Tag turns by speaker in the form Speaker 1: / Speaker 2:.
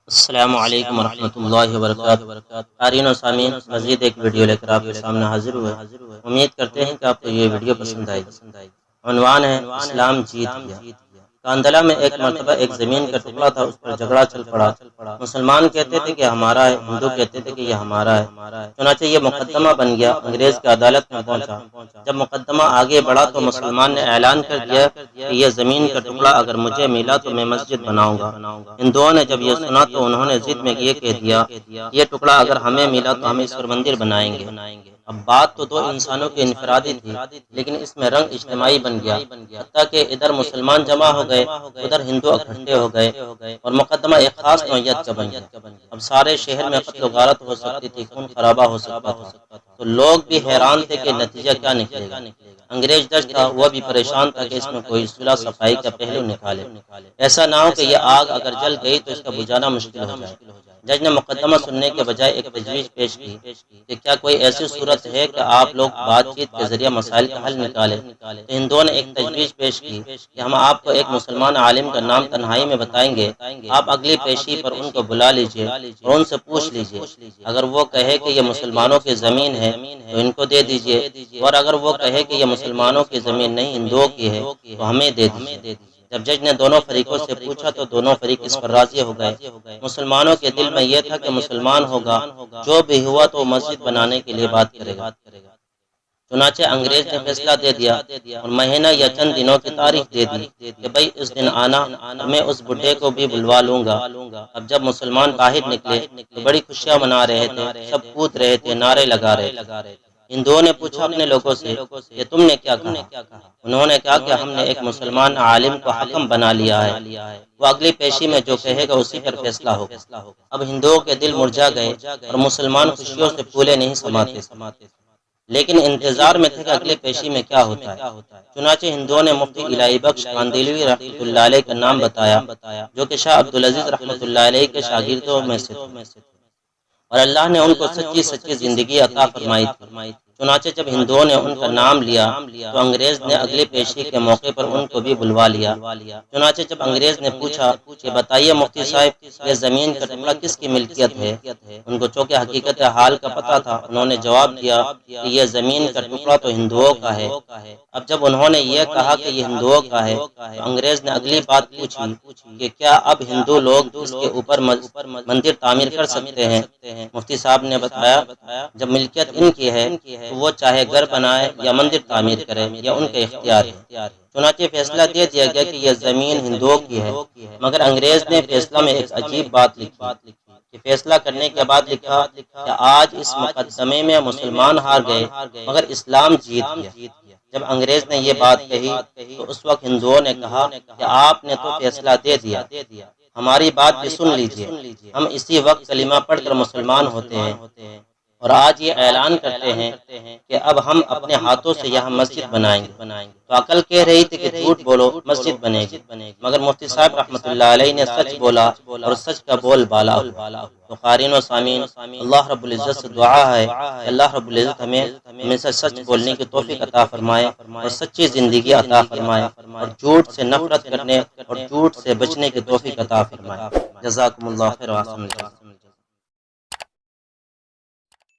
Speaker 1: السلام علیکم ورحمۃ اللہ وبرکاتہ۔ قارئین و سامعین، مزید ایک ویڈیو لے کر آپ کے سامنے حاضر ہوئے۔ امید کرتے ہیں کہ آپ کو یہ ویڈیو پسند آئے گی۔ عنوان ہے اسلام جیت گیا۔ کاندھلہ میں ایک مرتبہ ایک زمین کا ٹکڑا تھا، اس پر جھگڑا چل پڑا۔ مسلمان کہتے تھے کہ ہمارا ہے، ہندو کہتے تھے کہ یہ ہمارا ہے۔ چنانچہ یہ مقدمہ بن گیا، انگریز کی عدالت میں پہنچا۔ جب مقدمہ آگے بڑھا تو مسلمان نے اعلان کر دیا کہ یہ زمین کا ٹکڑا اگر مجھے ملا تو میں مسجد بناؤں گا۔ ہندوؤں نے جب یہ سنا تو انہوں نے ضد میں یہ کہہ دیا، یہ ٹکڑا اگر ہمیں ملا تو ہم اس پر مندر بنائیں گے۔ اب بات تو دو انسانوں کی انفرادی تھی، لیکن اس میں رنگ اجتماعی بن گیا، حتیٰ کہ ادھر مسلمان جمع ہو گئے، ادھر ہندو اکٹھے ہو گئے، اور مقدمہ ایک خاص نوعیت کا بن گیا۔ اب سارے شہر میں قتل و غارت ہو سکتی تھی، خون خرابہ ہو سکتا تھا، تو لوگ بھی حیران تھے کہ نتیجہ کیا نکلے گا۔ انگریز جج تھا، وہ بھی پریشان تھا کہ اس میں کوئی صلح صفائی کا پہلو نکالے، ایسا نہ ہو کہ یہ آگ اگر جل گئی تو اس کا بجھانا مشکل ہو جائے۔ جج نے مقدمہ سننے کے بجائے ایک تجویز پیش کی کہ کیا کوئی ایسی صورت ہے کہ آپ لوگ بات چیت کے ذریعے مسائل کا حل نکالیں۔ تو ہندوؤں نے ایک تجویز پیش کی کہ ہم آپ کو ایک مسلمان عالم کا نام تنہائی میں بتائیں گے، آپ اگلی پیشی پر ان کو بلا لیجئے اور ان سے پوچھ لیجئے، اگر وہ کہے کہ یہ مسلمانوں کی زمین ہے تو ان کو دے دیجئے، اور اگر وہ کہے کہ یہ مسلمانوں کی زمین نہیں ہندوؤں کی ہے تو ہمیں دے دیجئے۔ جب جج نے دونوں فریقوں سے پوچھا تو دونوں فریق اس پر راضی ہو گئے۔ مسلمانوں کے دل میں یہ تھا کہ مسلمان ہوگا، جو بھی ہوا تو مسجد بنانے کے لیے بات کرے گا۔ چنانچہ انگریز نے فیصلہ دے دیا اور مہینہ یا چند دنوں کی تاریخ دے دی کہ بھئی اس دن آنا، میں اس بڈھے کو بھی بلوا لوں گا۔ اب جب مسلمان باہر نکلے تو بڑی خوشیاں منا رہے تھے، سب کود رہے تھے، نعرے لگا رہے تھے۔ ہندوؤں نے پوچھا اپنے لوگوں سے کہ تم نے کیا کہا؟ انہوں نے کہا کہ ہم نے ایک مسلمان عالم کو حکم بنا لیا ہے، وہ اگلی پیشی میں جو کہے گا اسی پر فیصلہ ہوگا۔ اب ہندوؤں کے دل مرجھا گئے اور مسلمان خوشیوں سے پھولے نہیں سماتے، لیکن انتظار میں تھے کہ اگلی پیشی میں کیا ہوتا ہے۔ چنانچہ ہندوؤں نے مفتی الہی بخش کاندھلوی رحمۃ اللہ علیہ کا نام بتایا، جو کہ شاہ عبدالعزیز رحمۃ اللہ علیہ کے شاگردوں میں سے تھے، اور اللہ نے ان کو سچی زندگی عطا فرمائی تھی۔ چنانچہ جب ہندوؤں نے ان کا نام لیا تو انگریز نے اگلی پیشی کے موقع پر ان کو بھی بلوا لیا۔ چنانچہ جب انگریز نے پوچھا کہ بتائیے مفتی صاحب، یہ زمین کا ٹکڑا کس کی ملکیت ہے؟ ان کو چونکہ حقیقت حال کا پتہ تھا، انہوں نے جواب دیا کہ یہ زمین کا ٹکڑا تو ہندوؤں کا ہے۔ اب جب انہوں نے یہ کہا کہ یہ ہندوؤں کا ہے تو انگریز نے اگلی بات پوچھی کہ کیا اب ہندو لوگ اس کے اوپر مندر تعمیر کر سکتے ہیں؟ مفتی صاحب نے بتایا جب ملکیت ان کی ہے تو وہ چاہے گھر بنائے یا مندر تعمیر کرے، یا ان کا اختیار ہے۔ چنانچہ فیصلہ دے دیا گیا کہ یہ زمین ہندوؤں کی ہے، مگر انگریز نے فیصلہ میں ایک عجیب بات لکھی کہ فیصلہ کرنے کے بعد لکھا کہ آج اس مقدمے میں مسلمان ہار گئے مگر اسلام جیت گیا۔ جب انگریز نے یہ بات کہی تو اس وقت ہندوؤں نے کہا کہ آپ نے تو فیصلہ دے دیا، ہماری بات بھی سن لیجئے، ہم اسی وقت کلمہ پڑھ کر مسلمان ہوتے ہیں، اور آج یہ اعلان کرتے ہیں کہ اب ہم اپنے ہاتھوں سے یہاں مسجد بنائیں گے۔ تو عقل کہہ رہی تھی کہ جھوٹ بولو، مسجد بنے گی، مگر مفتی صاحب رحمۃ اللہ علیہ نے سچ بولا اور سچ کا بول بالا ہوا۔ تو قارئین و سامعین، اللہ رب العزت سے دعا ہے کہ اللہ رب العزت ہمیں ہمیشہ سچ بولنے کی توفیق عطا فرمائے اور سچی زندگی عطا فرمائے، اور جھوٹ سے نفرت کرنے اور جھوٹ سے بچنے کی توفیق عطا فرمائے۔ جزاکم اللہ خیر و احسن الجزا۔